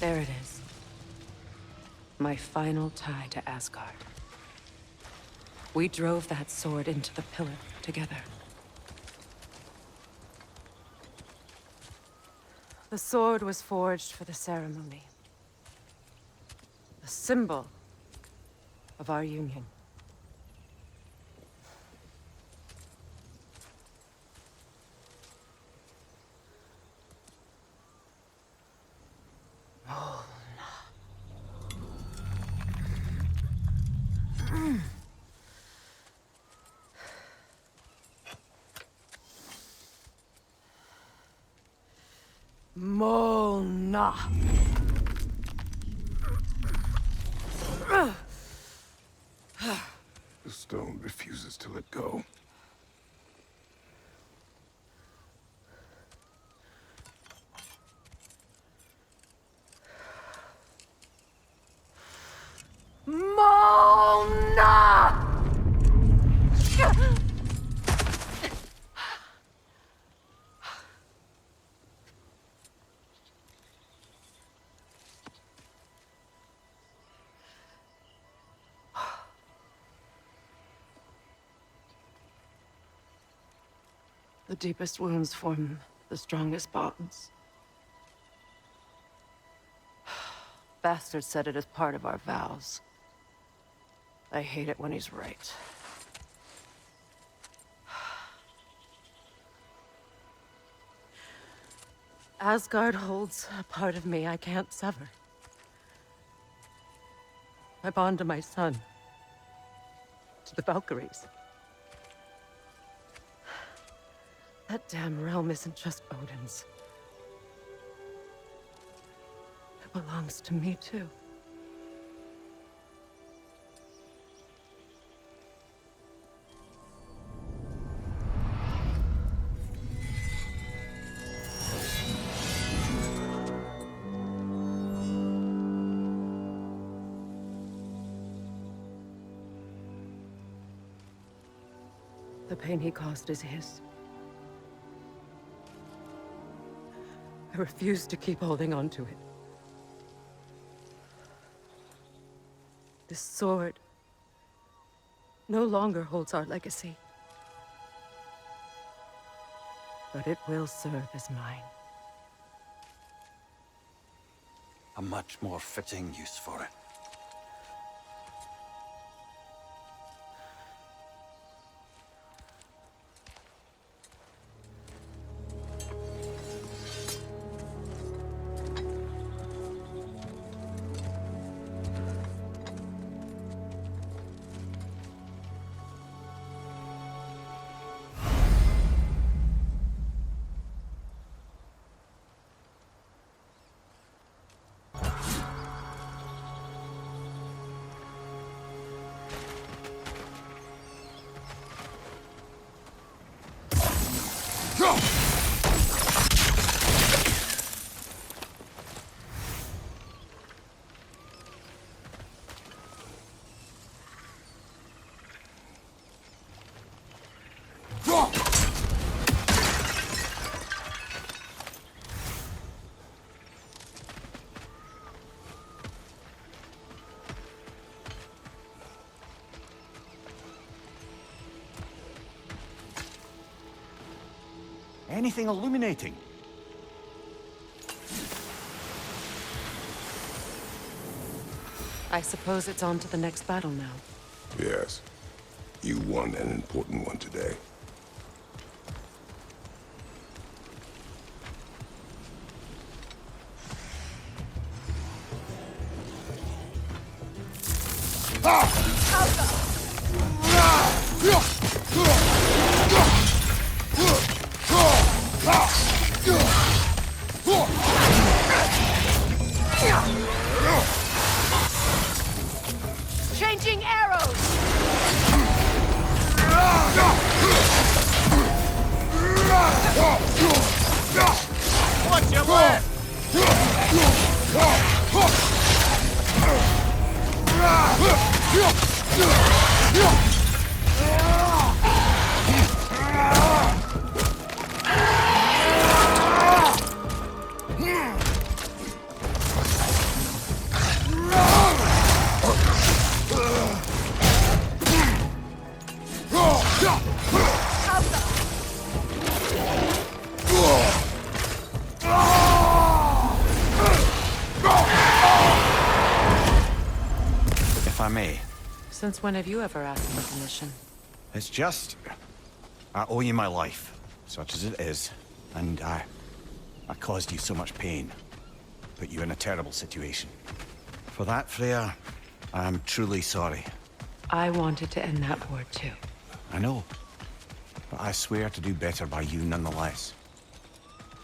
There it is. My final tie to Asgard. We drove that sword into the pillar together. The sword was forged for the ceremony. A symbol of our union. Mona. The stone refuses to let go. Mona! The deepest wounds form the strongest bonds. Bastard said it as part of our vows. I hate it when he's right. Asgard holds a part of me I can't sever. I bond to my son. To the Valkyries. That damn realm isn't just Odin's. It belongs to me, too. The pain he caused is his. I refuse to keep holding on to it. This sword no longer holds our legacy. But it will serve as mine. A much more fitting use for it. Anything illuminating? I suppose it's on to the next battle now. Yes. You won an important one today. Changing arrows! Watch your left! Since when have you ever asked for permission? It's just... I owe you my life, such as it is. And I caused you so much pain. Put you in a terrible situation. For that, Freya, I'm truly sorry. I wanted to end that war too. I know. But I swear to do better by you nonetheless.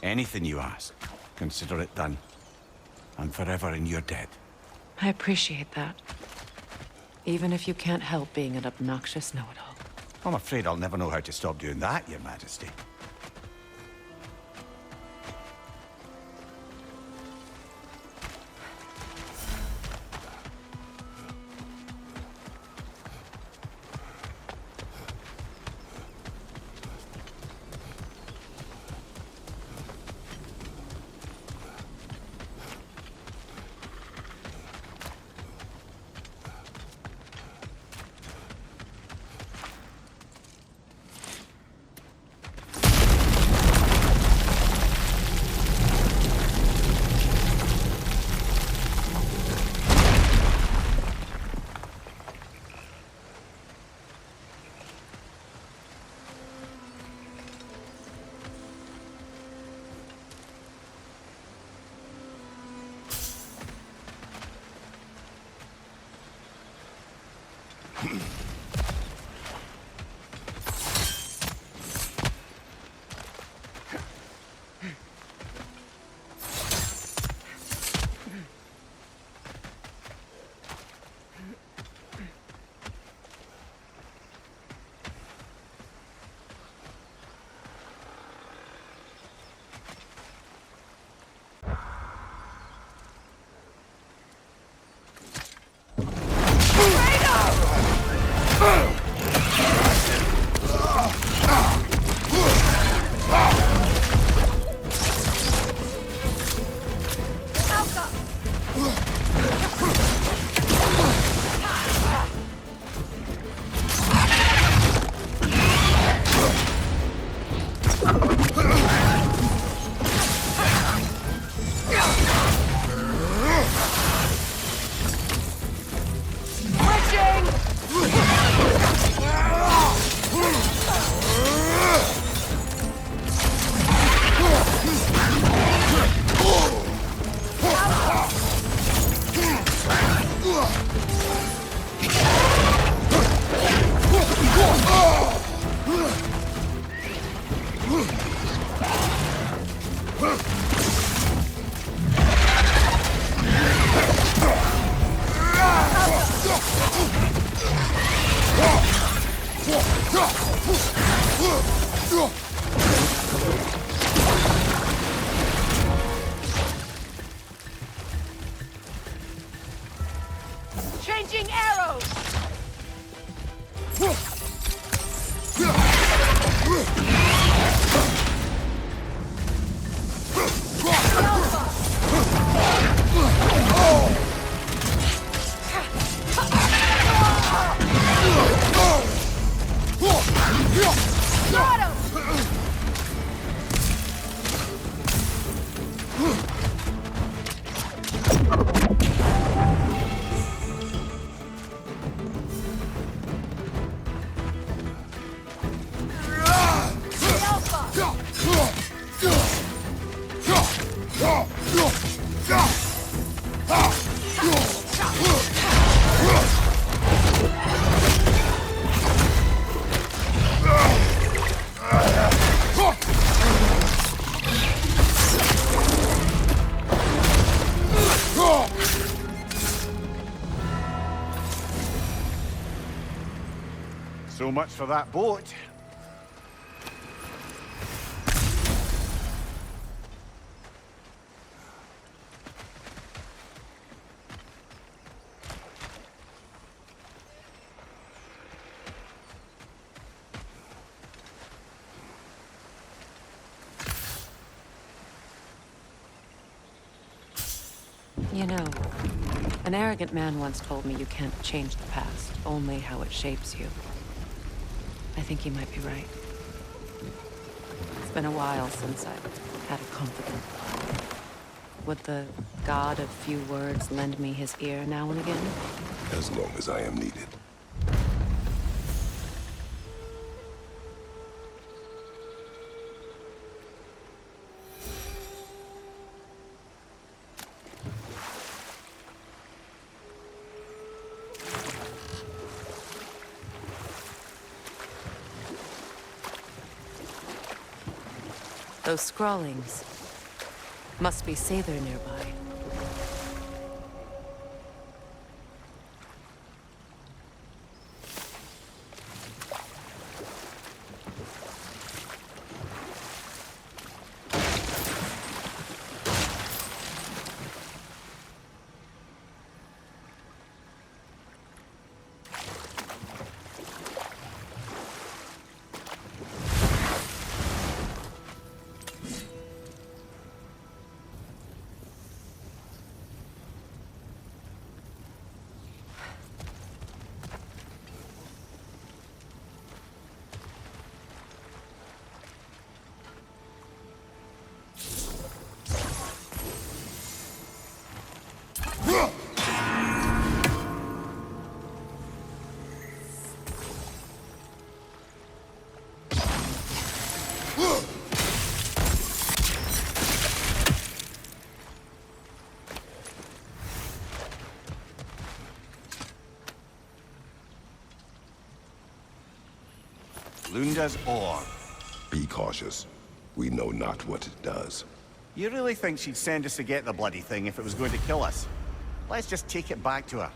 Anything you ask, consider it done. I'm forever in your debt. I appreciate that. Even if you can't help being an obnoxious know-it-all. I'm afraid I'll never know how to stop doing that, Your Majesty. Changing arrows! Got him! So much for that boat. You know, an arrogant man once told me you can't change the past, only how it shapes you. I think he might be right. It's been a while since I've had a confidant. Would the god of few words lend me his ear now and again? As long as I am needed. Those scrawlings must be Sather nearby. Lunda's Orb. Be cautious. We know not what it does. You really think she'd send us to get the bloody thing if it was going to kill us? Let's just take it back to her.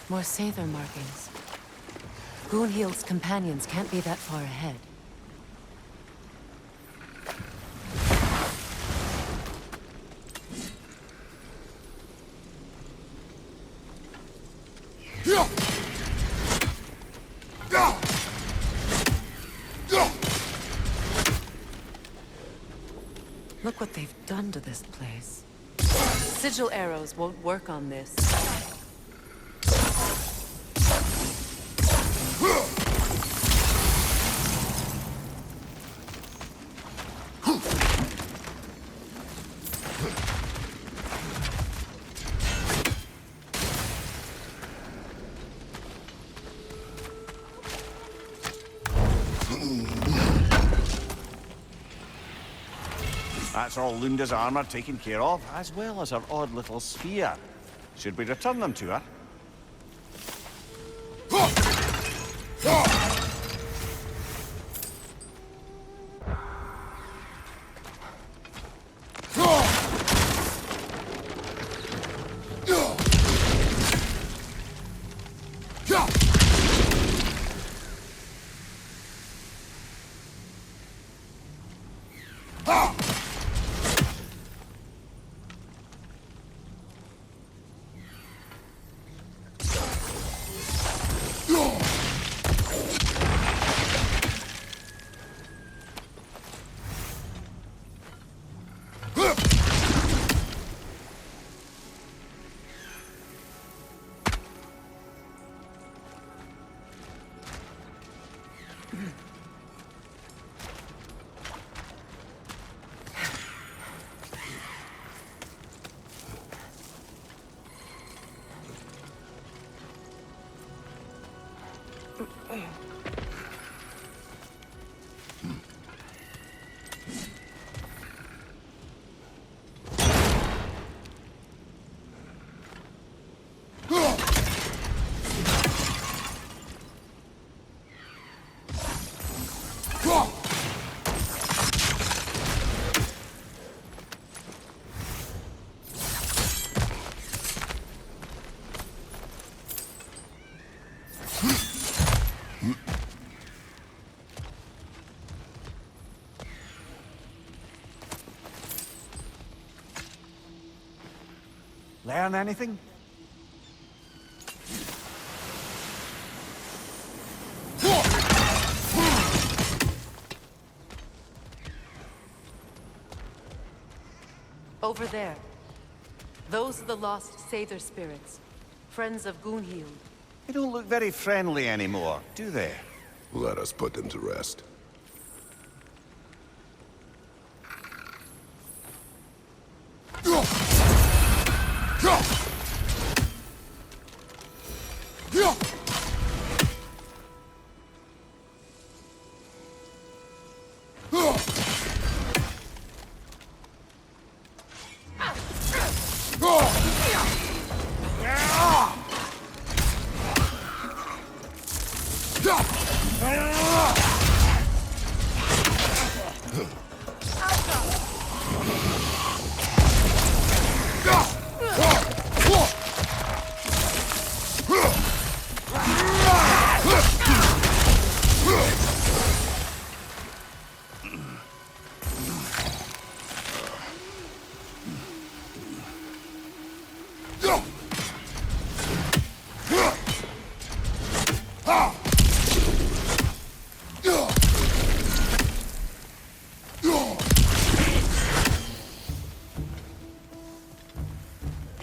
More Sather markings. Gunhild's companions can't be that far ahead. Look what they've done to this place. Sigil arrows won't work on this. That's all Lunda's armor taken care of, as well as her odd little spear. Should we return them to her? Learn anything? Over there. Those are the lost Sather spirits. Friends of Gunhild. They don't look very friendly anymore, do they? Let us put them to rest.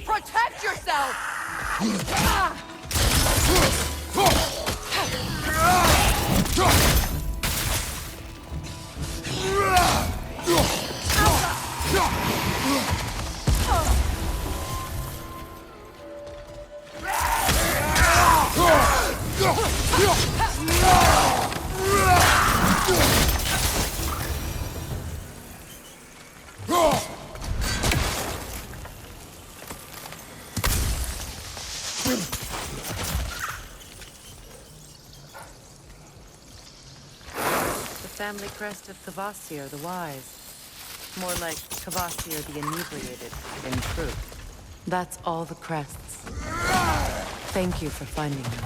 Protect yourself! Family crest of Kvasir the Wise. More like Kvasir the Inebriated, in truth. That's all the crests. Thank you for finding them.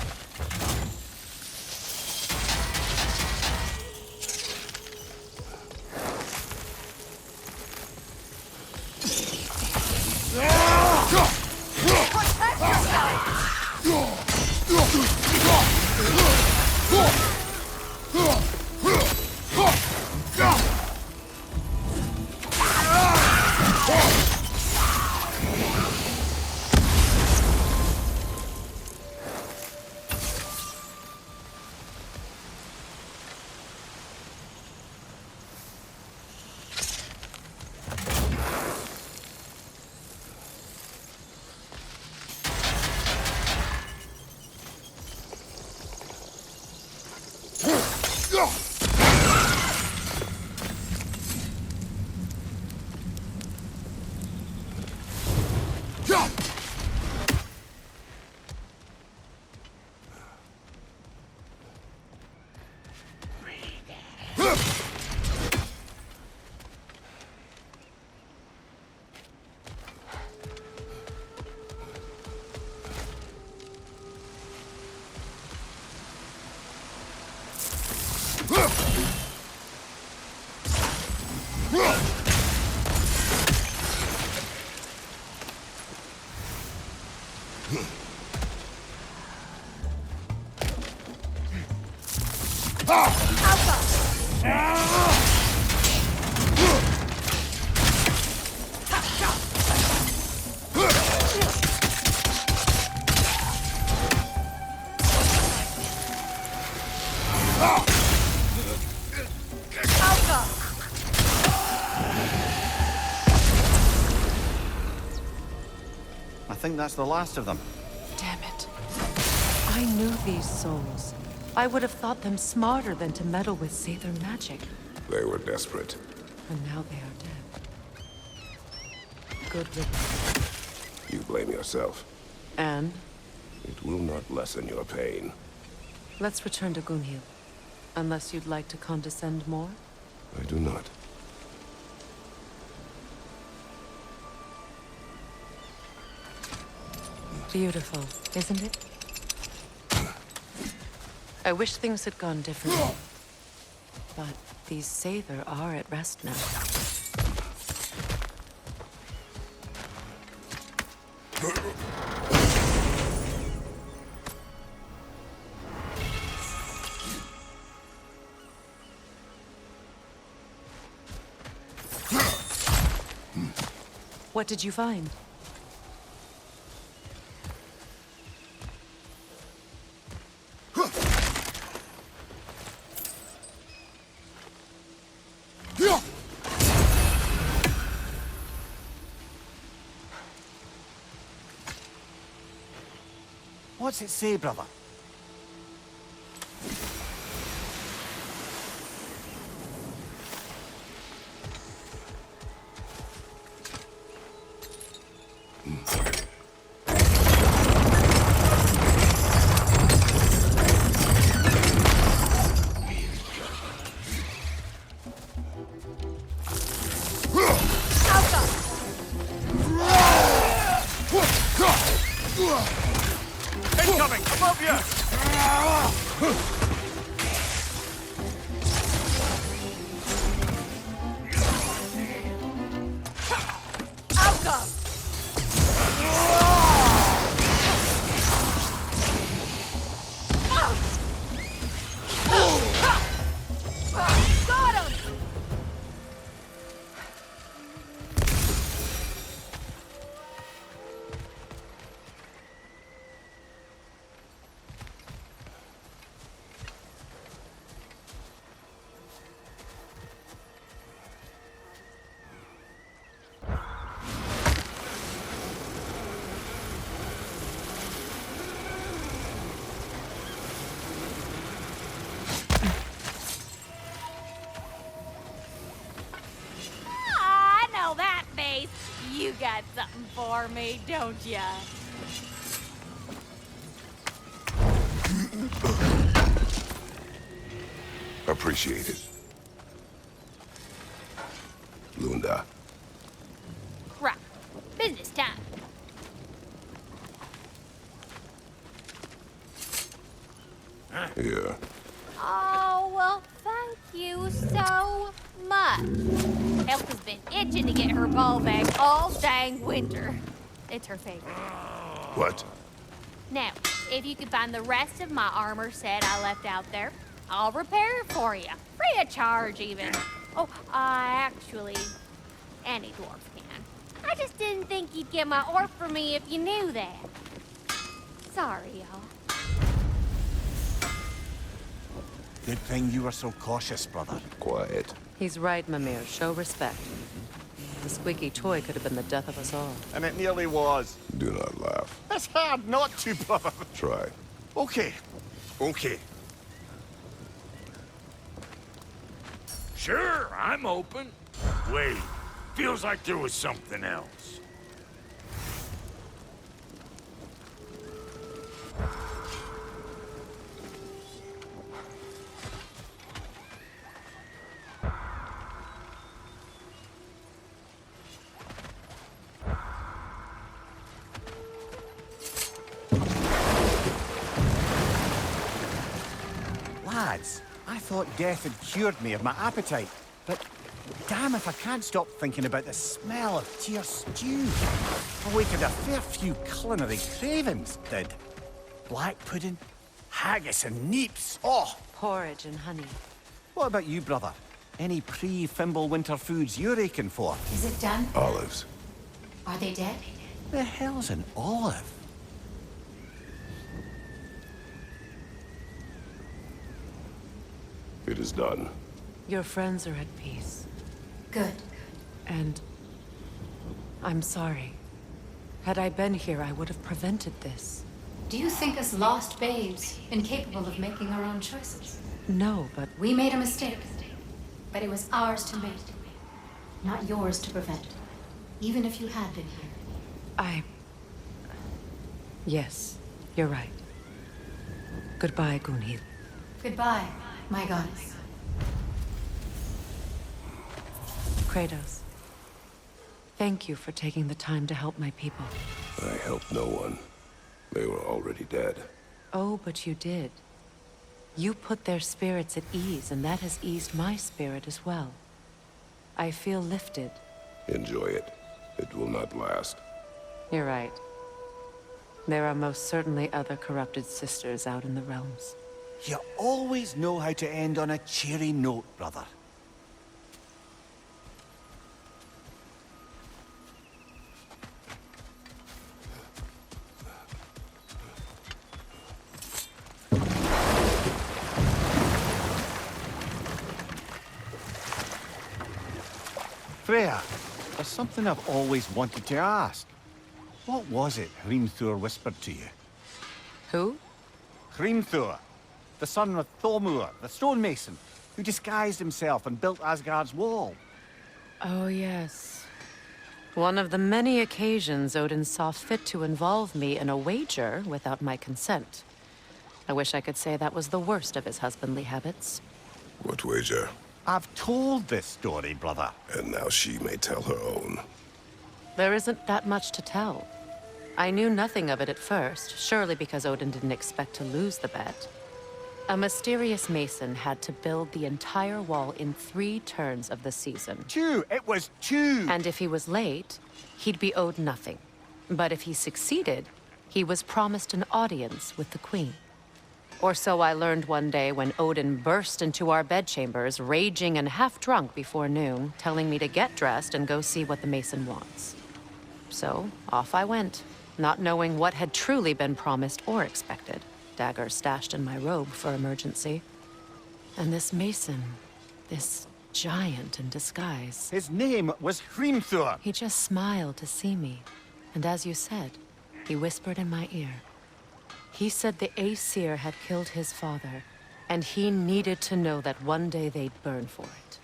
I think that's the last of them. Damn it. I knew these souls. I would have thought them smarter than to meddle with Sather magic. They were desperate. And now they are dead. Good riddance. You blame yourself. And? It will not lessen your pain. Let's return to Gunhild. Unless you'd like to condescend more? I do not. Beautiful, isn't it? I wish things had gone differently. But these Sather are at rest now. What did you find? What's it say, brother? Incoming! Above you! You got something for me, don't ya? Appreciate it. Lunda. Right. Business time. Here. Oh, well, thank you so much. Elf has been itching to get her bow back all dang winter. It's her favorite. What? Now, if you could find the rest of my armor set I left out there, I'll repair it for you. Free of charge, even. Oh, actually, any dwarf can. I just didn't think you'd get my orb for me if you knew that. Sorry, y'all. Good thing you were so cautious, brother. Quiet. He's right, Mimir. Show respect. The squeaky toy could have been the death of us all. And it nearly was. Do not laugh. It's hard not to, brother. Try. Okay. Okay. Sure, I'm open. Wait, feels like there was something else. Lads, I thought death had cured me of my appetite, but damn if I can't stop thinking about the smell of tear stew. Awakened a fair few culinary cravings, did. Black pudding, haggis and neeps. Oh! Porridge and honey. What about you, brother? Any pre-Fimble winter foods you're aching for? Is it done? Olives. Are they dead? The hell's an olive? It is done. Your friends are at peace. Good. And I'm sorry. Had I been here, I would have prevented this. Do you think us lost babes, incapable of making our own choices? No, but We made a mistake, but it was ours to make, not yours to prevent. Even if you had been here. Yes, you're right. Goodbye, Gunhild. Goodbye, my goddess. Kratos. Thank you for taking the time to help my people. I helped no one. They were already dead. Oh, but you did. You put their spirits at ease, and that has eased my spirit as well. I feel lifted. Enjoy it. It will not last. You're right. There are most certainly other corrupted sisters out in the realms. You always know how to end on a cheery note, brother. Freya, there's something I've always wanted to ask. What was it Hrimthur whispered to you? Who? Hrimthur, the son of Thormur, the stonemason, who disguised himself and built Asgard's wall. Oh, yes. One of the many occasions Odin saw fit to involve me in a wager without my consent. I wish I could say that was the worst of his husbandly habits. What wager? I've told this story, brother. And now she may tell her own. There isn't that much to tell. I knew nothing of it at first, surely because Odin didn't expect to lose the bet. A mysterious mason had to build the entire wall in 3 turns of the season. 2! It was 2! And if he was late, he'd be owed nothing. But if he succeeded, he was promised an audience with the queen. Or so I learned one day when Odin burst into our bedchambers, raging and half-drunk before noon, telling me to get dressed and go see what the mason wants. So, off I went, not knowing what had truly been promised or expected. Dagger stashed in my robe for emergency. And this mason, this giant in disguise, His name was Hrimthur. he just smiled to see me. And as you said, he whispered in my ear. He said the Aesir had killed his father, and he needed to know that one day they'd burn for it.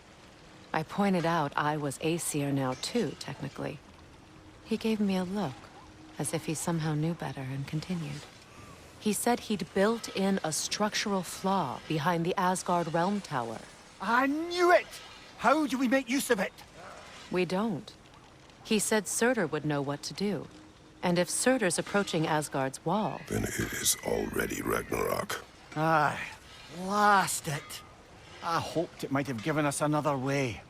I pointed out I was Aesir now too, technically. He gave me a look, as if he somehow knew better, and continued. He said he'd built in a structural flaw behind the Asgard Realm Tower. I knew it! How do we make use of it? We don't. He said Surtur would know what to do. And if Surtur's approaching Asgard's wall, Then it is already Ragnarok. Aye, blast it. I hoped it might have given us another way.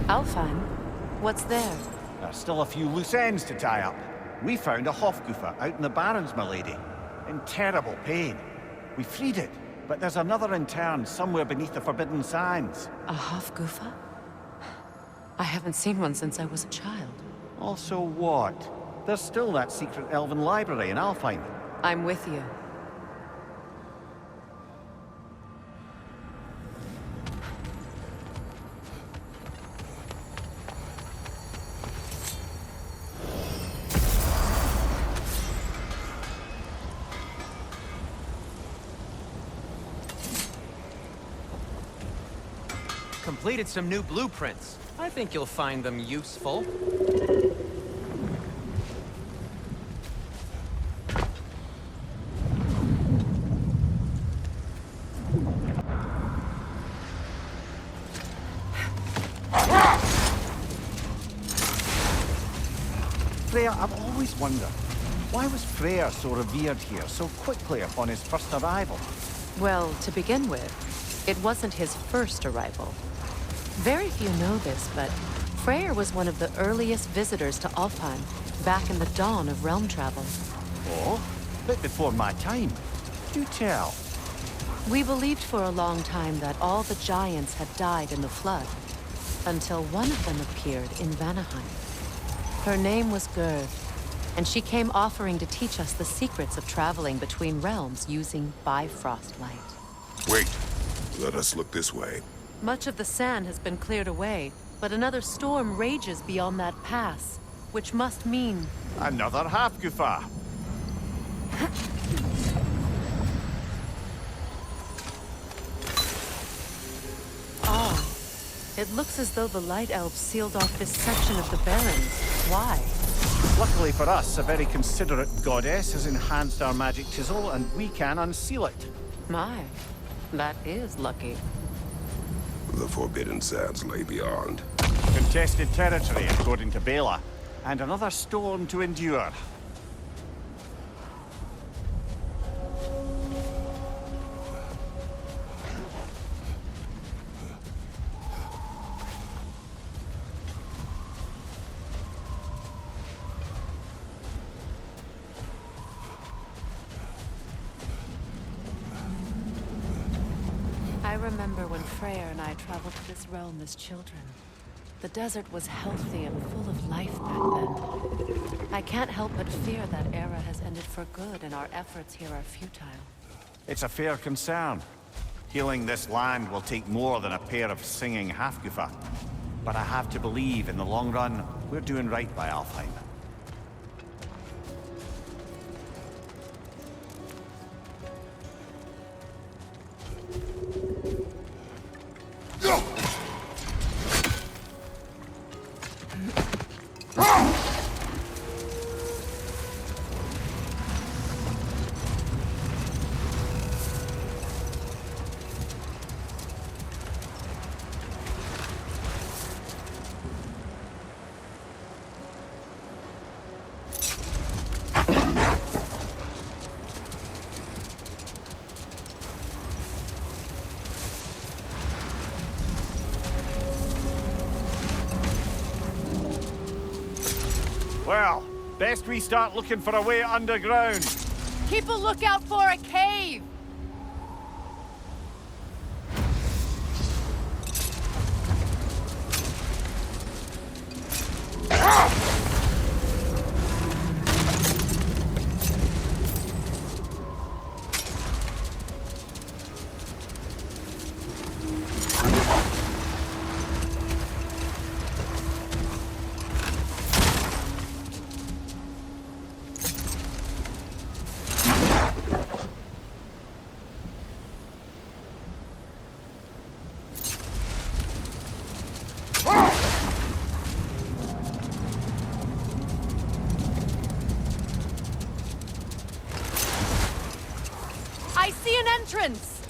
Alfheim? What's there? There's still a few loose ends to tie up. We found a Hofgufa out in the Barrens, my lady. In terrible pain. We freed it, but there's another interned somewhere beneath the Forbidden Sands. A Hofgufa? I haven't seen one since I was a child. Also what? There's still that secret elven library in Alfheim. I'm with you. Completed some new blueprints. I think you'll find them useful. Freya, I've always wondered, why was Freya so revered here so quickly upon his first arrival? Well, to begin with, it wasn't his first arrival. Very few know this, but Freya was one of the earliest visitors to Alfheim, back in the dawn of realm travel. Oh, bit before my time. Do tell. We believed for a long time that all the giants had died in the flood, until one of them appeared in Vanaheim. Her name was Gerd, and she came offering to teach us the secrets of traveling between realms using Bifrost light. Wait. Let us look this way. Much of the sand has been cleared away, but another storm rages beyond that pass, which must mean... Another Hofgufa. Ah, it looks as though the Light Elves sealed off this section of the Barrens. Why? Luckily for us, a very considerate goddess has enhanced our magic chisel, and we can unseal it. My, that is lucky. The Forbidden Sands lay beyond. Contested territory, according to Bela, and another storm to endure. I remember when Freya and I traveled to this realm as children. The desert was healthy and full of life back then. I can't help but fear that era has ended for good and our efforts here are futile. It's a fair concern. Healing this land will take more than a pair of singing Hofgufa. But I have to believe, in the long run, we're doing right by Alfheim. Well, best we start looking for a way underground. Keep a lookout for a cave! I see an entrance!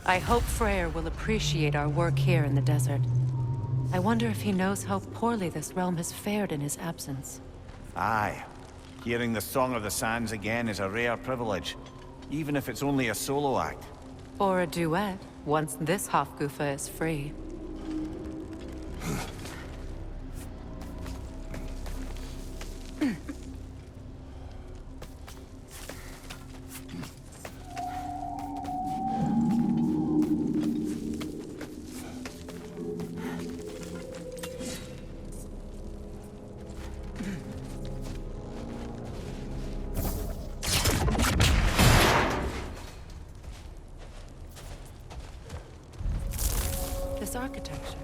I hope Freya will appreciate our work here in the desert. I wonder if he knows how poorly this realm has fared in his absence. Aye. Hearing the Song of the Sands again is a rare privilege, even if it's only a solo act. Or a duet, once this Hofgufa is free. This architecture.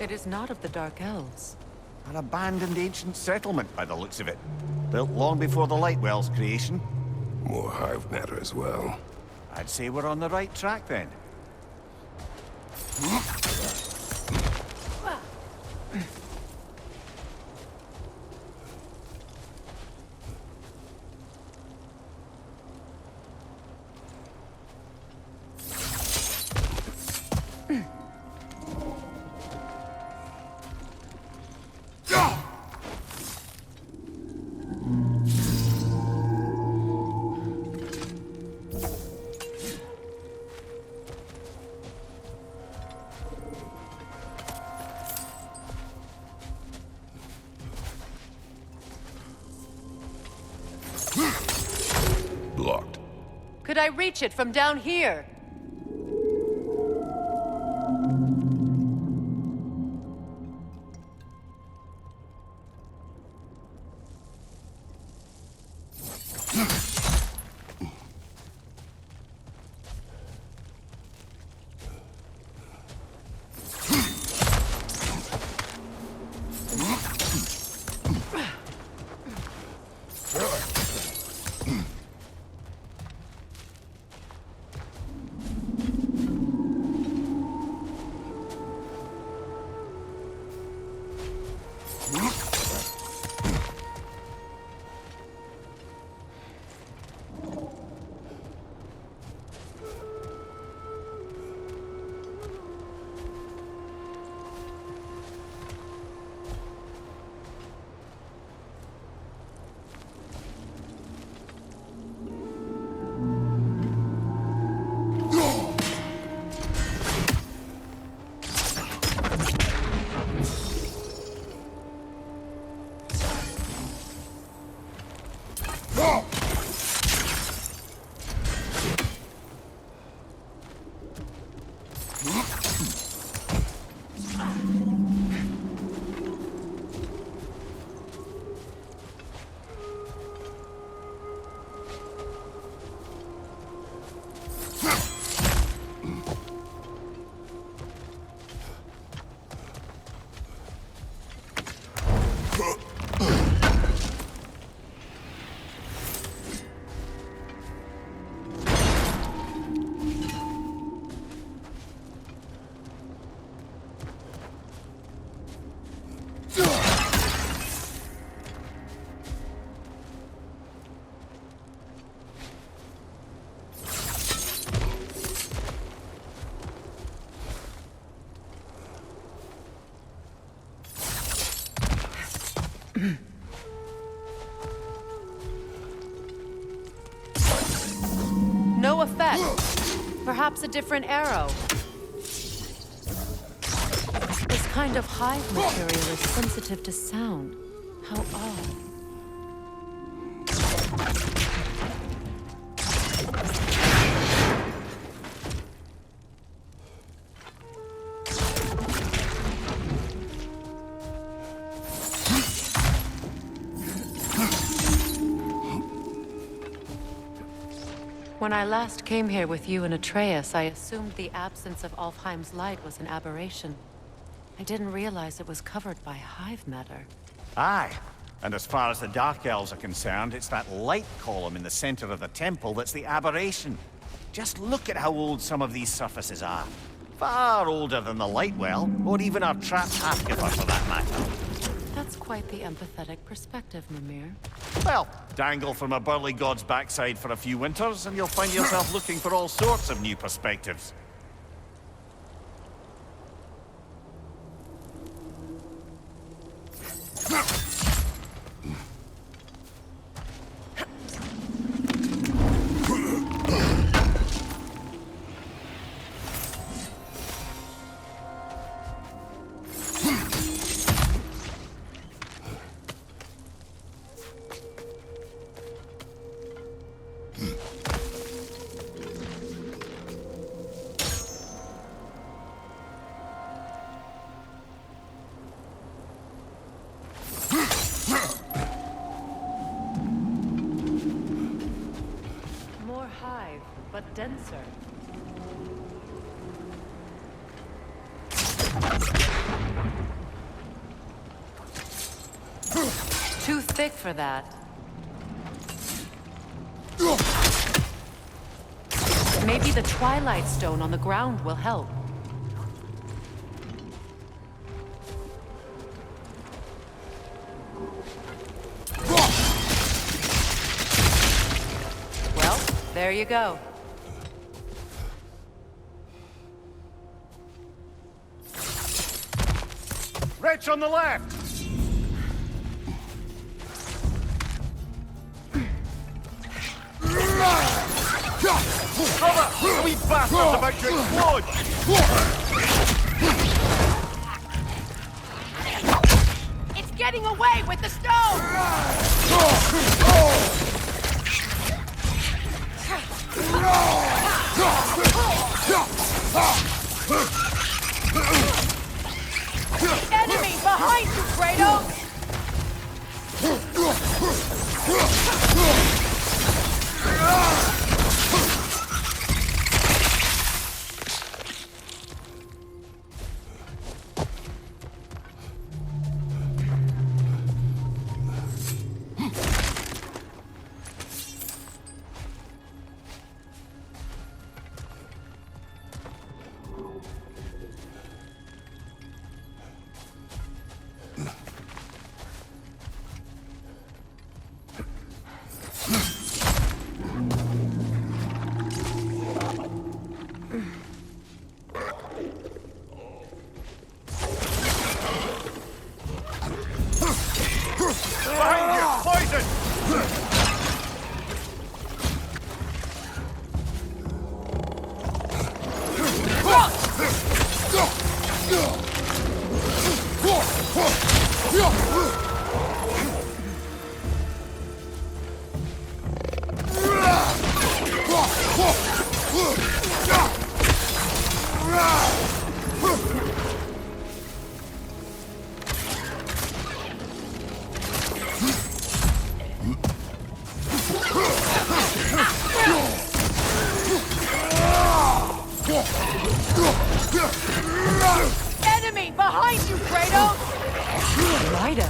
It is not of the Dark Elves. An abandoned ancient settlement, by the looks of it. Built long before the Lightwell's creation. More hive matter as well. I'd say we're on the right track then. Blocked. Could I reach it from down here? No effect. Perhaps a different arrow. This kind of hive material is sensitive to sound. How odd. When I last came here with you and Atreus, I assumed the absence of Alfheim's light was an aberration. I didn't realize it was covered by hive matter. Aye. And as far as the Dark Elves are concerned, it's that light column in the center of the temple that's the aberration. Just look at how old some of these surfaces are. Far older than the light well, or even our trapped half-giver for that matter. That's quite the empathetic perspective, Mimir. Well, dangle from a burly god's backside for a few winters, and you'll find yourself looking for all sorts of new perspectives. More hive, but denser. Too thick for that. Maybe the Twilight Stone on the ground will help. Well, there you go. Wretch on the left! Cover! The wee bastard's about to explode! It's getting away with the stone! Enemy behind you, Kratos! Behind you! Poison! Enemy behind you, Kratos! Righto.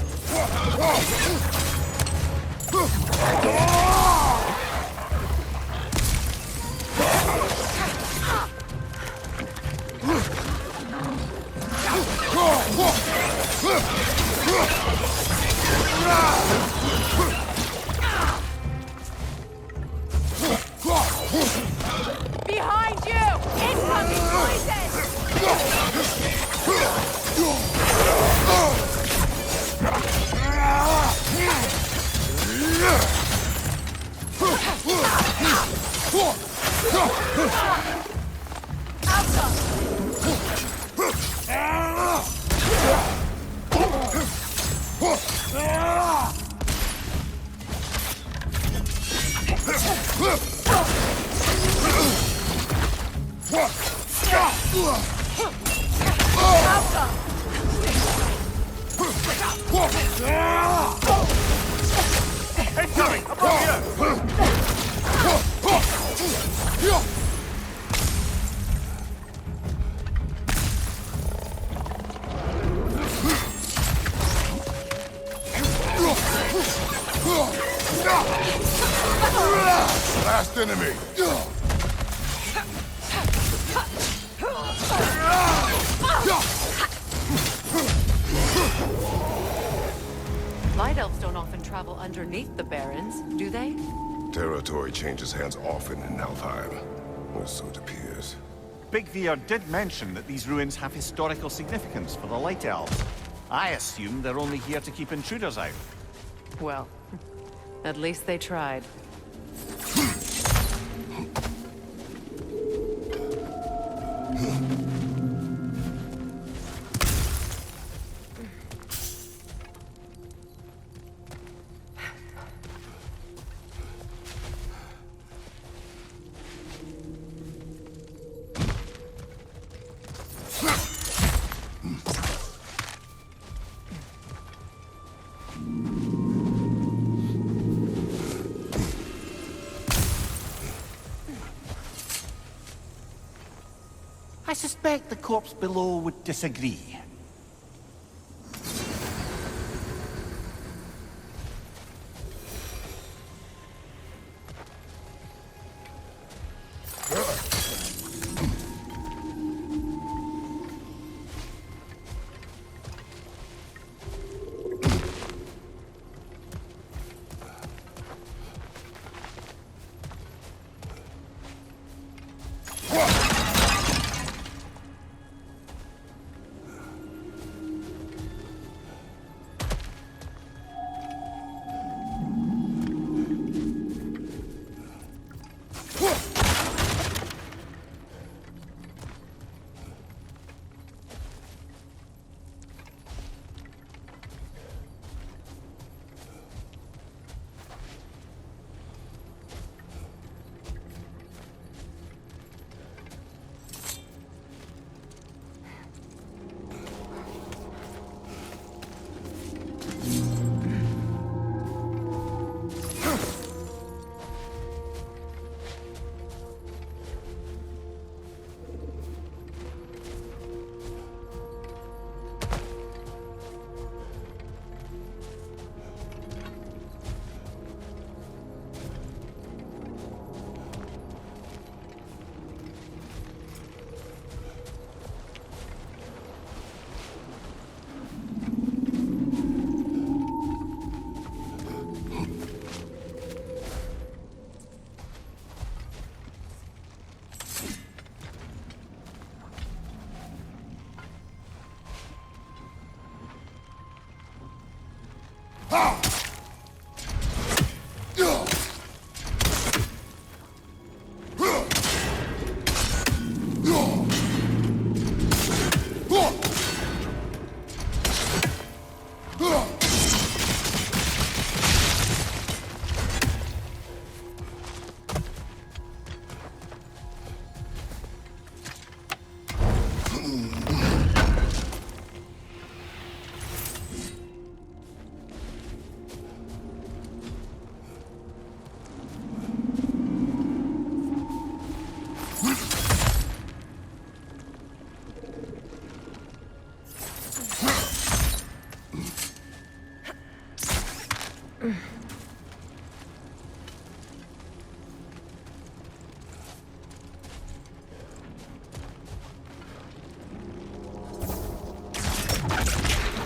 Behind you! Incoming poison! Incoming! Above you! Last enemy. Light elves don't often travel underneath the barrens, do they? Territory changes hands often in Alfheim, or so it appears. Big Veer did mention that these ruins have historical significance for the Light Elves. I assume they're only here to keep intruders out. Well, at least they tried. I suspect the corpse below would disagree.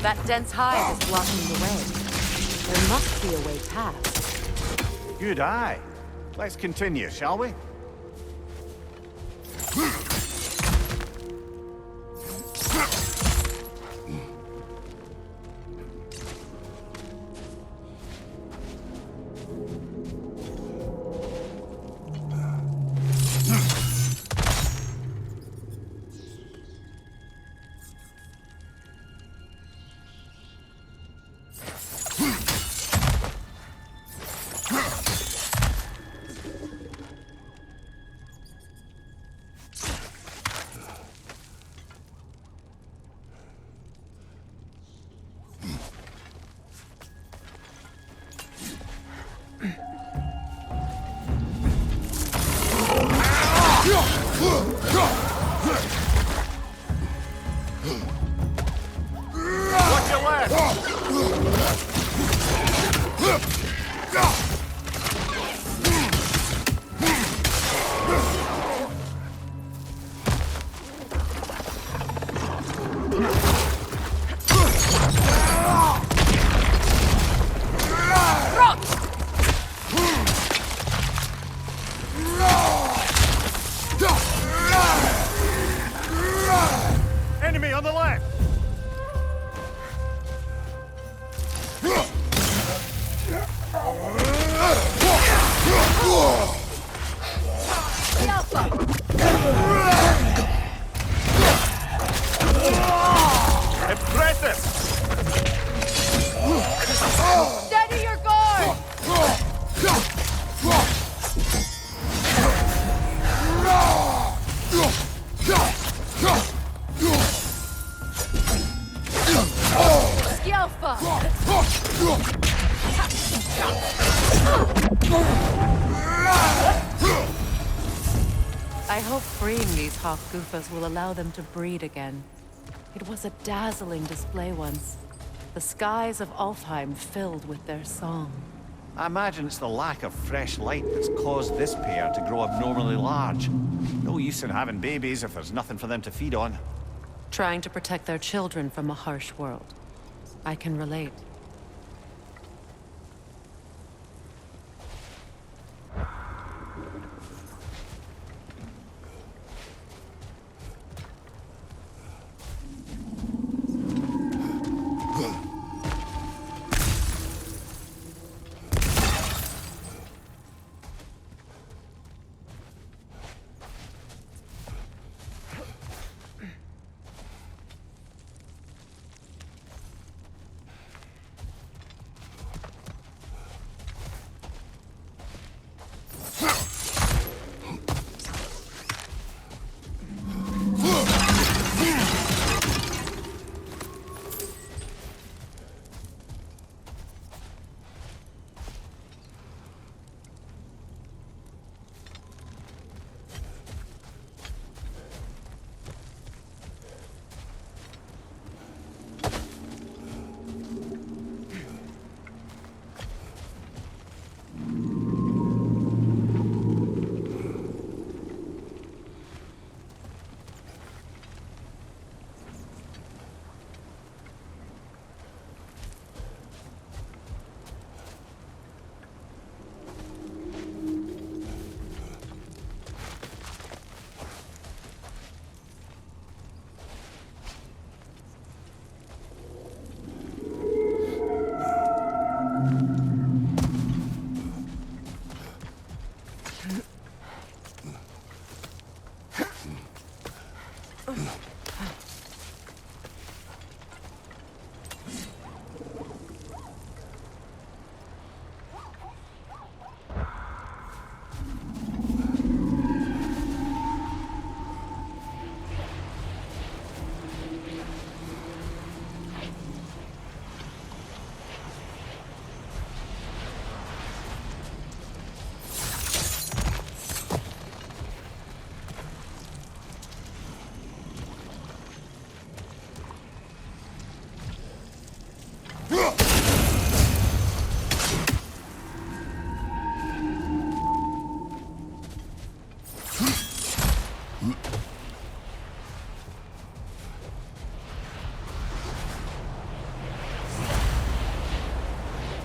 That dense hive is blocking the way. There must be a way past. Good eye. Let's continue, shall we? on the left! Impressive! Steady your guard! I hope freeing these Hofgufas will allow them to breed again. It was a dazzling display once. The skies of Alfheim filled with their song. I imagine it's the lack of fresh light that's caused this pair to grow abnormally large. No use in having babies if there's nothing for them to feed on. Trying to protect their children from a harsh world. I can relate.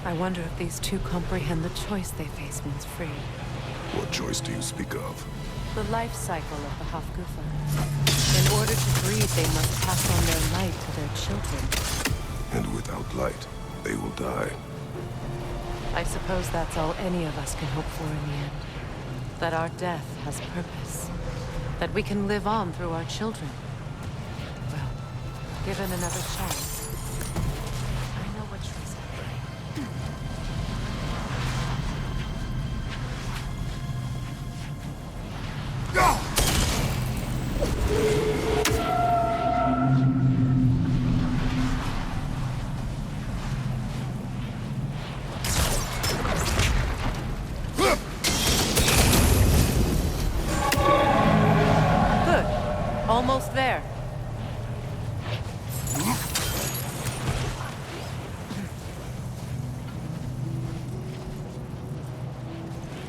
I wonder if these two comprehend the choice they face once free. What choice do you speak of? The life cycle of the Hofgufa. In order to breed, they must pass on their light to their children. And without light, they will die. I suppose that's all any of us can hope for in the end. That our death has purpose. That we can live on through our children. Well, given another chance, I know what choice I'd make. Almost there.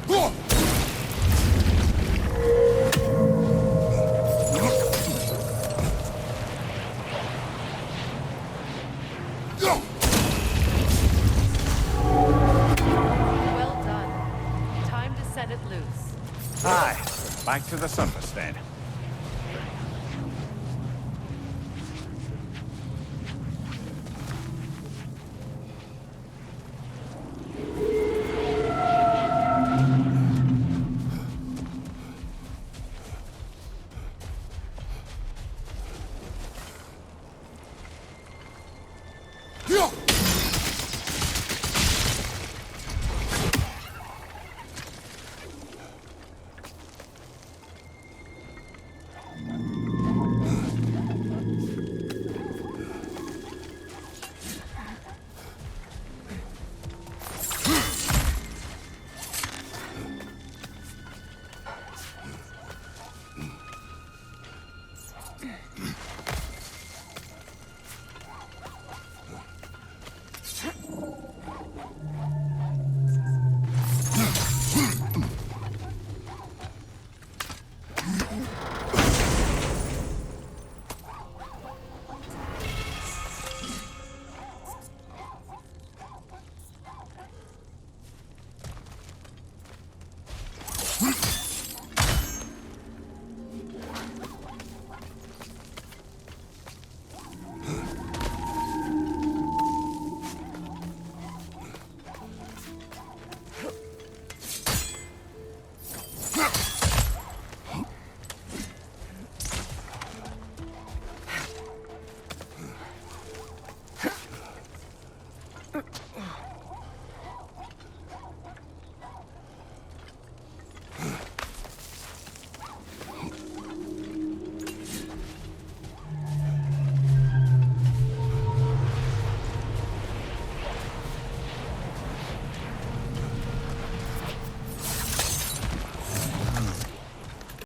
Well done. Time to set it loose. Aye, back to the surface then.